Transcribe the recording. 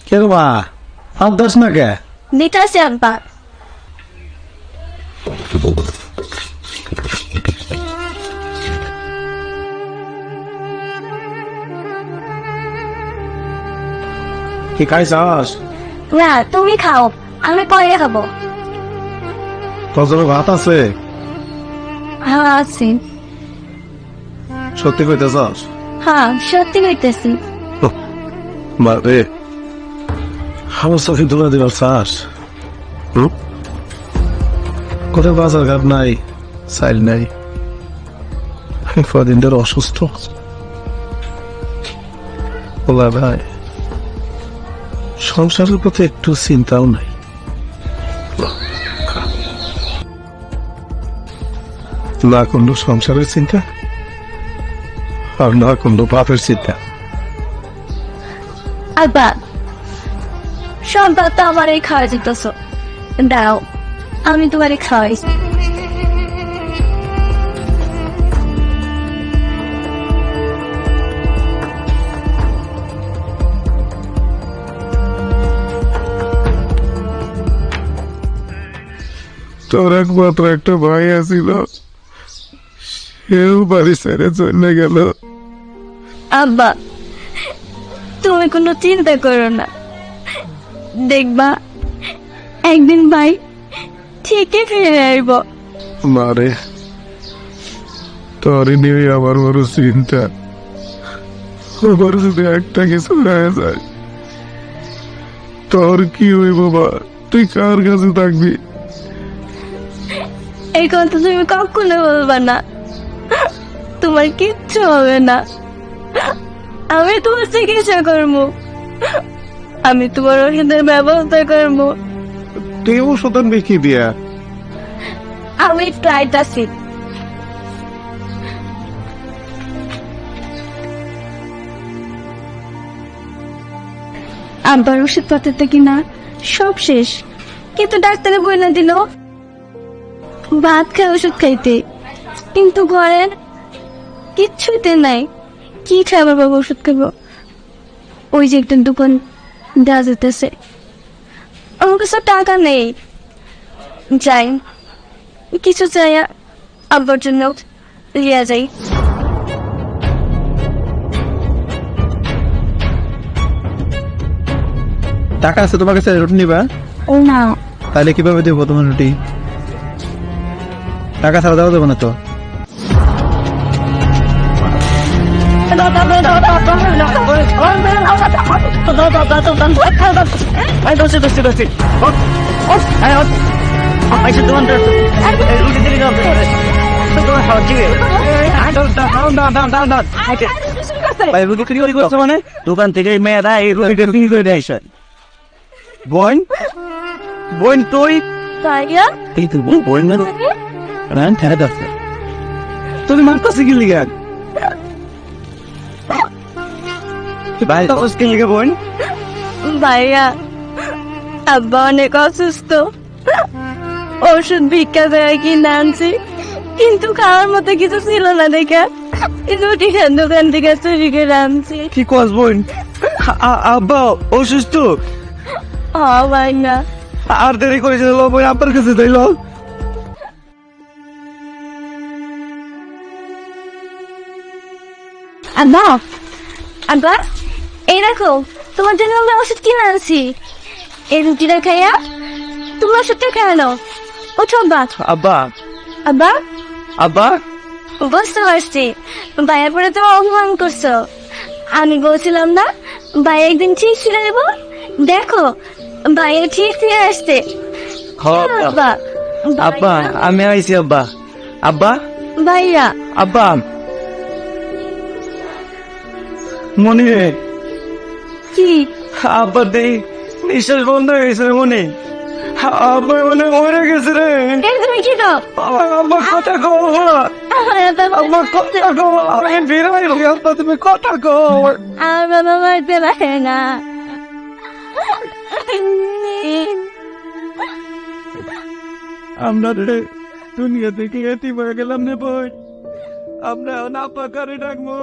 কে মা আর দশ না কে নিতে আসি আব্বা। কি খাইছাস? না তুমি খাও, আমি পরে খাবো। তোর জন্য ভাত আছে? হ্যাঁ আছি। সত্যি কইতেছস? হ্যাঁ সত্যি কইতেছি। মা রে আমার চোখে ধুলা দিবার চাস? কোথাও বাজার ঘাট নাই, চাইল নাই, কদিন ধরে অসুস্থ। বলা ভাই সংসারের প্রতি একটু চিন্তাও নাই। না কোনো সংসারের চিন্তা আর না কোনো বাপের চিন্তা। আব্বা সন্তান তো আমার এই খাওয়া যেতেছ, দাও আমি তোমার খাওয়াই। তোর একমাত্র একটা ভাই আছিল, সেও বাড়ি ছেড়ে চলে গেল। আব্বা তুমি কোনো চিন্তা করো না, দেখবা একদিন ভাই ঠিকই ফিরে আসব। মারে তোর নিয়ে আমার বড় চিন্তা। আমার যদি একটা কিছু হয়ে যায় তোর কি হইব মা? তুই কার কাছে থাকবি? এই কথা তুমি কখনো বলবা না, তোমার কিচ্ছু হবে না। আমি তোমার চিকিৎসা করবো, আমি তোমার ওষুধের ব্যবস্থা করবো। তুই ওষুধ আনবি কি দিয়া? আমি ফ্লাইট আছি। আব্বার ওষুধ পাতাতে কিনা সব শেষ, কিন্তু ডাক্তারে বইলা দিল ভাত খাই ওষুধ খাইতে, কিন্তু ঘরের কিচ্ছুতে নাই। কি খাবার বাবা ওষুধ খাবো? ওই যে একটা দোকান দেওয়া যেতেছে, আমার কাছে টাকা নেই। যাই কিছু চাই আব্বার জন্য লিয়া যাই। টাকা আছে তোমার কাছে? রুটি নিবা? ও না, তাহলে কিভাবে দেবো তোমার রুটি? টাকা ছাড়া দেওয়া যাবে না তো। মানে দোকান থেকে মেয়েরা এই রুটিটা বিক্রি করে দেয়। বোন বোন তুই তাইয়া এই তো বোন না রান ঠেলে দাস তুমি মারতাছিস কি লিগা? ভাই কি লিগা বোন? ভাইয়া আব্বা অনেক অসুস্থ, ওষুধ ভিক্ষা করে কিনে আনছি, কিন্তু খাওয়ার মতো কিছু ছিল না দেখে রুটি দোকান থেকে চুরি করে আনছি। কি কস বোন? আব্বা অসুস্থ? হ্যাঁ ভাইয়া। আর দেরি করেছে বোন, আব্বার কাছে যাইল। আব্বা আব্বা এই দেখো তোমার জন্য আমরা ওষুধ কিনে আনছি, এই রুটিটা খাইয়া তুমি ওষুধটা খেয়ে নাও। ওঠো আব্বা। আব্বা আব্বা আব্বা বুঝতে পারছি ভাইয়ের পরে তুমি অভিমান করছো। আমি বলছিলাম না ভাই একদিন ঠিক ফিরে দেবো, দেখো ভাইয়ের ঠিক ফিরে আসছে। আব্বা আব্বা আমি আইছি আব্বা। আব্বা ভাইয়া আব্বা মনে কি আব্বা দেই নিঃশ্বাস বন্ধ হয়ে গেছে মনে। আব্বা মনে মরে গেছে রে। তুমি কি দাও? আব্বা কথা কো, আব্বা কথা কো, আমি ফিরে আব্বা তুমি কথা কো। আমার বাবা মারতে পারে না। আমরা রে দুনিয়া থেকে এতিম হয়ে গেলাম রে বোন, আমরা না পাকারে ডাকবো।